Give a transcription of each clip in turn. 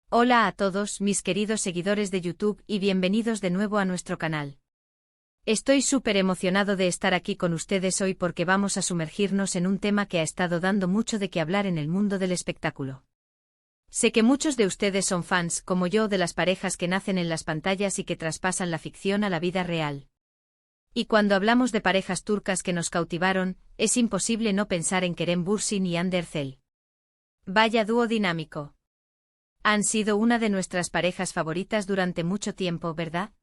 Hola a todos mis queridos seguidores de YouTube y bienvenidos de nuevo a nuestro canal. Estoy súper emocionado de estar aquí con ustedes hoy porque vamos a sumergirnos en un tema que ha estado dando mucho de qué hablar en el mundo del espectáculo. Sé que muchos de ustedes son fans, como yo, de las parejas que nacen en las pantallas y que traspasan la ficción a la vida real. Y cuando hablamos de parejas turcas que nos cautivaron, es imposible no pensar en Kerem Bürsin y Hande Erçel. Vaya dúo dinámico. Han sido una de nuestras parejas favoritas durante mucho tiempo, ¿verdad?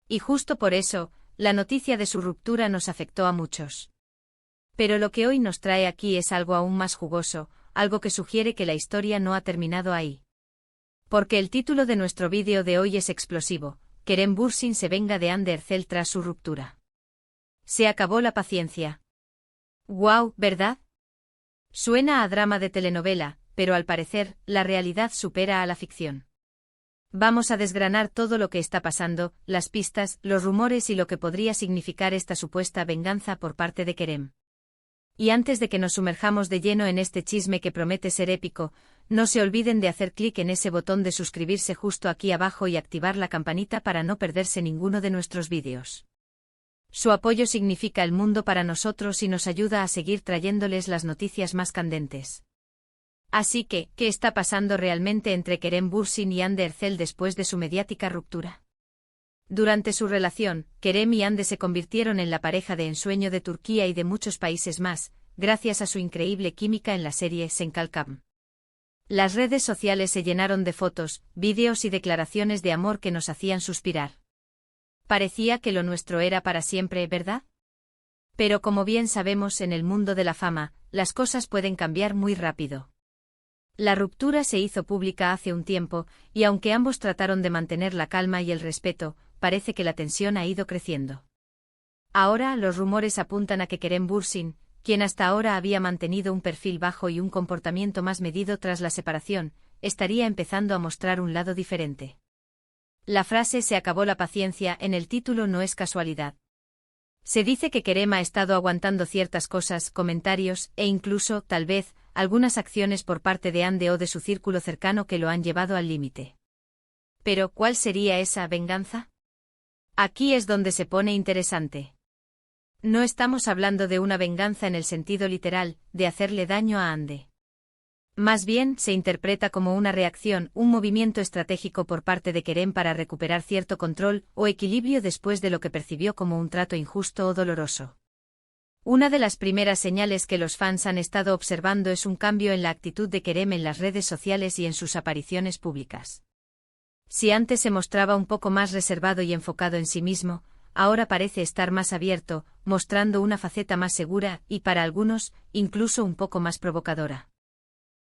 Y justo por eso, la noticia de su ruptura nos afectó a muchos. Pero lo que hoy nos trae aquí es algo aún más jugoso, algo que sugiere que la historia no ha terminado ahí. Porque el título de nuestro vídeo de hoy es explosivo: Kerem Bürsin se venga de Hande Erçel tras su ruptura. Se acabó la paciencia. ¡Guau!, ¿verdad? Suena a drama de telenovela, pero al parecer, la realidad supera a la ficción. Vamos a desgranar todo lo que está pasando, las pistas, los rumores y lo que podría significar esta supuesta venganza por parte de Kerem. Y antes de que nos sumerjamos de lleno en este chisme que promete ser épico, no se olviden de hacer clic en ese botón de suscribirse justo aquí abajo y activar la campanita para no perderse ninguno de nuestros vídeos. Su apoyo significa el mundo para nosotros y nos ayuda a seguir trayéndoles las noticias más candentes. Así que, ¿qué está pasando realmente entre Kerem Bürsin y Hande Erçel después de su mediática ruptura? Durante su relación, Kerem y Hande se convirtieron en la pareja de ensueño de Turquía y de muchos países más, gracias a su increíble química en la serie Sen Kalkam. Las redes sociales se llenaron de fotos, vídeos y declaraciones de amor que nos hacían suspirar. Parecía que lo nuestro era para siempre, ¿verdad? Pero como bien sabemos, en el mundo de la fama, las cosas pueden cambiar muy rápido. La ruptura se hizo pública hace un tiempo, y aunque ambos trataron de mantener la calma y el respeto, parece que la tensión ha ido creciendo. Ahora los rumores apuntan a que Kerem Bürsin, quien hasta ahora había mantenido un perfil bajo y un comportamiento más medido tras la separación, estaría empezando a mostrar un lado diferente. La frase "se acabó la paciencia" en el título no es casualidad. Se dice que Kerem ha estado aguantando ciertas cosas, comentarios, e incluso, tal vez, algunas acciones por parte de Hande o de su círculo cercano que lo han llevado al límite. Pero, ¿cuál sería esa venganza? Aquí es donde se pone interesante. No estamos hablando de una venganza en el sentido literal, de hacerle daño a Hande. Más bien, se interpreta como una reacción, un movimiento estratégico por parte de Kerem para recuperar cierto control o equilibrio después de lo que percibió como un trato injusto o doloroso. Una de las primeras señales que los fans han estado observando es un cambio en la actitud de Kerem en las redes sociales y en sus apariciones públicas. Si antes se mostraba un poco más reservado y enfocado en sí mismo, ahora parece estar más abierto, mostrando una faceta más segura y, para algunos, incluso un poco más provocadora.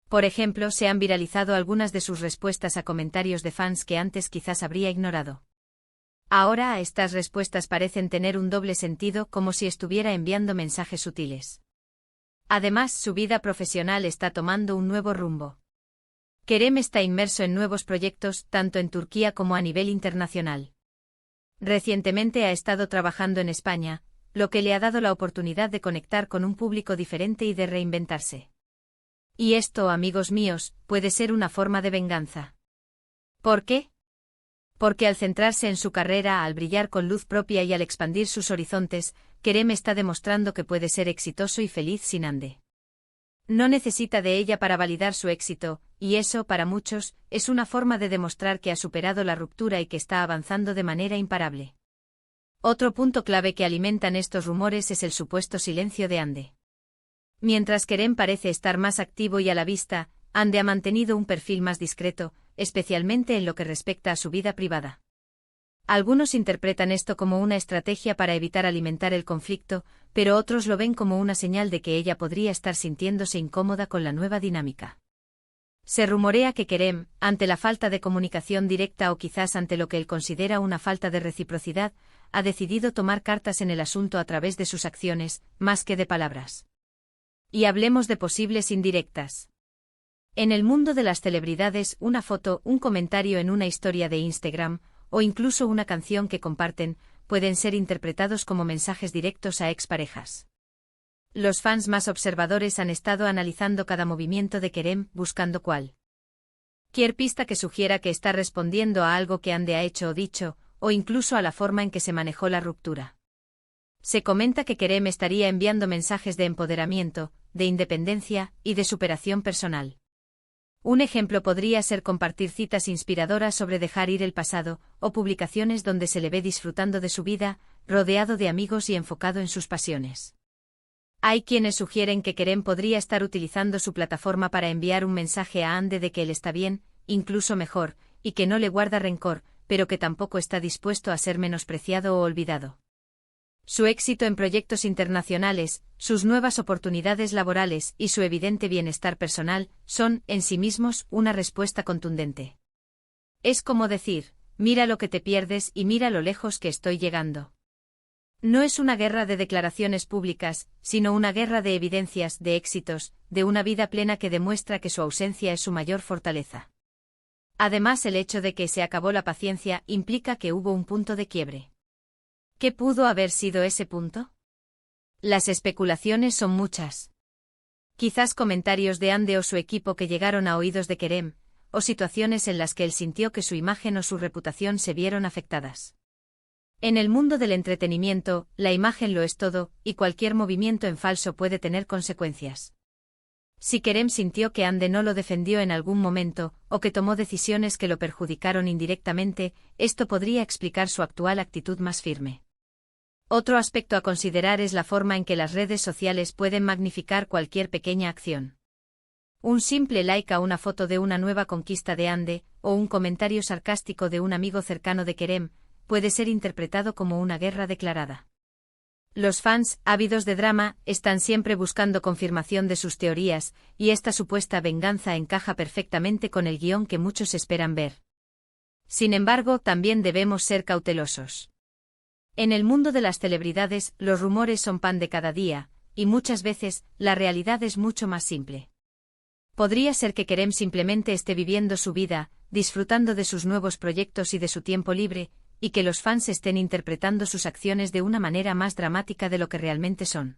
Por ejemplo, se han viralizado algunas de sus respuestas a comentarios de fans que antes quizás habría ignorado. Ahora estas respuestas parecen tener un doble sentido, como si estuviera enviando mensajes sutiles. Además, su vida profesional está tomando un nuevo rumbo. Kerem está inmerso en nuevos proyectos, tanto en Turquía como a nivel internacional. Recientemente ha estado trabajando en España, lo que le ha dado la oportunidad de conectar con un público diferente y de reinventarse. Y esto, amigos míos, puede ser una forma de venganza. ¿Por qué? Porque al centrarse en su carrera, al brillar con luz propia y al expandir sus horizontes, Kerem está demostrando que puede ser exitoso y feliz sin Hande. No necesita de ella para validar su éxito, y eso, para muchos, es una forma de demostrar que ha superado la ruptura y que está avanzando de manera imparable. Otro punto clave que alimentan estos rumores es el supuesto silencio de Hande. Mientras Kerem parece estar más activo y a la vista, Hande ha mantenido un perfil más discreto, especialmente en lo que respecta a su vida privada. Algunos interpretan esto como una estrategia para evitar alimentar el conflicto, pero otros lo ven como una señal de que ella podría estar sintiéndose incómoda con la nueva dinámica. Se rumorea que Kerem, ante la falta de comunicación directa o quizás ante lo que él considera una falta de reciprocidad, ha decidido tomar cartas en el asunto a través de sus acciones, más que de palabras. Y hablemos de posibles indirectas. En el mundo de las celebridades, una foto, un comentario en una historia de Instagram, o incluso una canción que comparten, pueden ser interpretados como mensajes directos a exparejas. Los fans más observadores han estado analizando cada movimiento de Kerem, buscando cuál Cualquier pista que sugiera que está respondiendo a algo que Ande ha hecho o dicho, o incluso a la forma en que se manejó la ruptura. Se comenta que Kerem estaría enviando mensajes de empoderamiento, de independencia y de superación personal. Un ejemplo podría ser compartir citas inspiradoras sobre dejar ir el pasado, o publicaciones donde se le ve disfrutando de su vida, rodeado de amigos y enfocado en sus pasiones. Hay quienes sugieren que Kerem podría estar utilizando su plataforma para enviar un mensaje a Ande de que él está bien, incluso mejor, y que no le guarda rencor, pero que tampoco está dispuesto a ser menospreciado o olvidado. Su éxito en proyectos internacionales, sus nuevas oportunidades laborales y su evidente bienestar personal son, en sí mismos, una respuesta contundente. Es como decir, mira lo que te pierdes y mira lo lejos que estoy llegando. No es una guerra de declaraciones públicas, sino una guerra de evidencias, de éxitos, de una vida plena que demuestra que su ausencia es su mayor fortaleza. Además, el hecho de que se acabó la paciencia implica que hubo un punto de quiebre. ¿Qué pudo haber sido ese punto? Las especulaciones son muchas. Quizás comentarios de Ande o su equipo que llegaron a oídos de Kerem, o situaciones en las que él sintió que su imagen o su reputación se vieron afectadas. En el mundo del entretenimiento, la imagen lo es todo, y cualquier movimiento en falso puede tener consecuencias. Si Kerem sintió que Ande no lo defendió en algún momento, o que tomó decisiones que lo perjudicaron indirectamente, esto podría explicar su actual actitud más firme. Otro aspecto a considerar es la forma en que las redes sociales pueden magnificar cualquier pequeña acción. Un simple like a una foto de una nueva conquista de Ande, o un comentario sarcástico de un amigo cercano de Kerem, puede ser interpretado como una guerra declarada. Los fans, ávidos de drama, están siempre buscando confirmación de sus teorías, y esta supuesta venganza encaja perfectamente con el guión que muchos esperan ver. Sin embargo, también debemos ser cautelosos. En el mundo de las celebridades, los rumores son pan de cada día, y muchas veces, la realidad es mucho más simple. Podría ser que Kerem simplemente esté viviendo su vida, disfrutando de sus nuevos proyectos y de su tiempo libre, y que los fans estén interpretando sus acciones de una manera más dramática de lo que realmente son.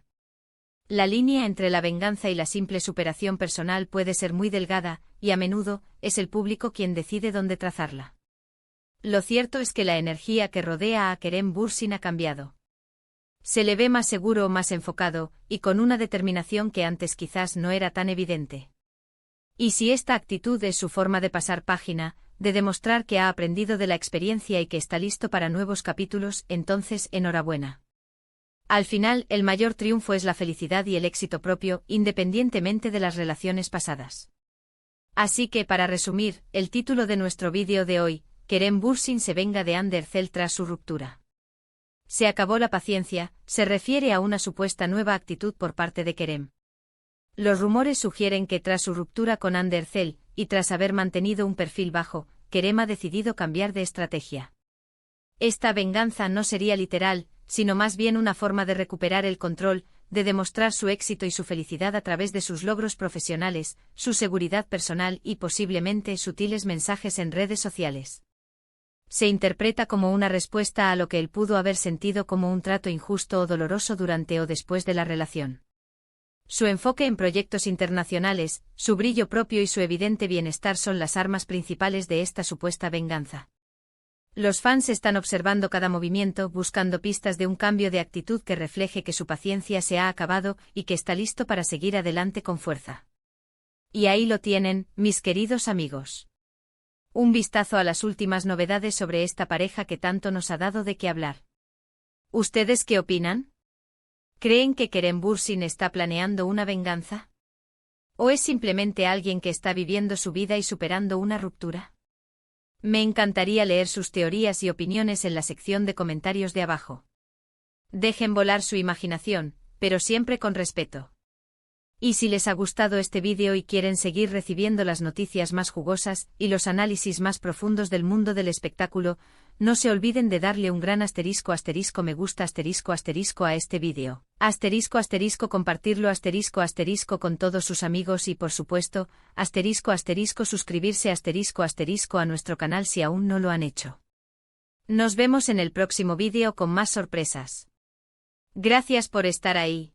La línea entre la venganza y la simple superación personal puede ser muy delgada, y a menudo, es el público quien decide dónde trazarla. Lo cierto es que la energía que rodea a Kerem Bürsin ha cambiado. Se le ve más seguro o más enfocado, y con una determinación que antes quizás no era tan evidente. Y si esta actitud es su forma de pasar página, de demostrar que ha aprendido de la experiencia y que está listo para nuevos capítulos, entonces enhorabuena. Al final, el mayor triunfo es la felicidad y el éxito propio, independientemente de las relaciones pasadas. Así que, para resumir, el título de nuestro vídeo de hoy, Kerem Bürsin se venga de Hande Erçel tras su ruptura. Se acabó la paciencia, se refiere a una supuesta nueva actitud por parte de Kerem. Los rumores sugieren que tras su ruptura con Hande Erçel, y tras haber mantenido un perfil bajo, Kerem ha decidido cambiar de estrategia. Esta venganza no sería literal, sino más bien una forma de recuperar el control, de demostrar su éxito y su felicidad a través de sus logros profesionales, su seguridad personal y posiblemente sutiles mensajes en redes sociales. Se interpreta como una respuesta a lo que él pudo haber sentido como un trato injusto o doloroso durante o después de la relación. Su enfoque en proyectos internacionales, su brillo propio y su evidente bienestar son las armas principales de esta supuesta venganza. Los fans están observando cada movimiento, buscando pistas de un cambio de actitud que refleje que su paciencia se ha acabado y que está listo para seguir adelante con fuerza. Y ahí lo tienen, mis queridos amigos. Un vistazo a las últimas novedades sobre esta pareja que tanto nos ha dado de qué hablar. ¿Ustedes qué opinan? ¿Creen que Kerem Bürsin está planeando una venganza? ¿O es simplemente alguien que está viviendo su vida y superando una ruptura? Me encantaría leer sus teorías y opiniones en la sección de comentarios de abajo. Dejen volar su imaginación, pero siempre con respeto. Y si les ha gustado este vídeo y quieren seguir recibiendo las noticias más jugosas y los análisis más profundos del mundo del espectáculo, no se olviden de darle un gran asterisco me gusta a este vídeo. Compartirlo con todos sus amigos y por supuesto, suscribirse a nuestro canal si aún no lo han hecho. Nos vemos en el próximo vídeo con más sorpresas. Gracias por estar ahí.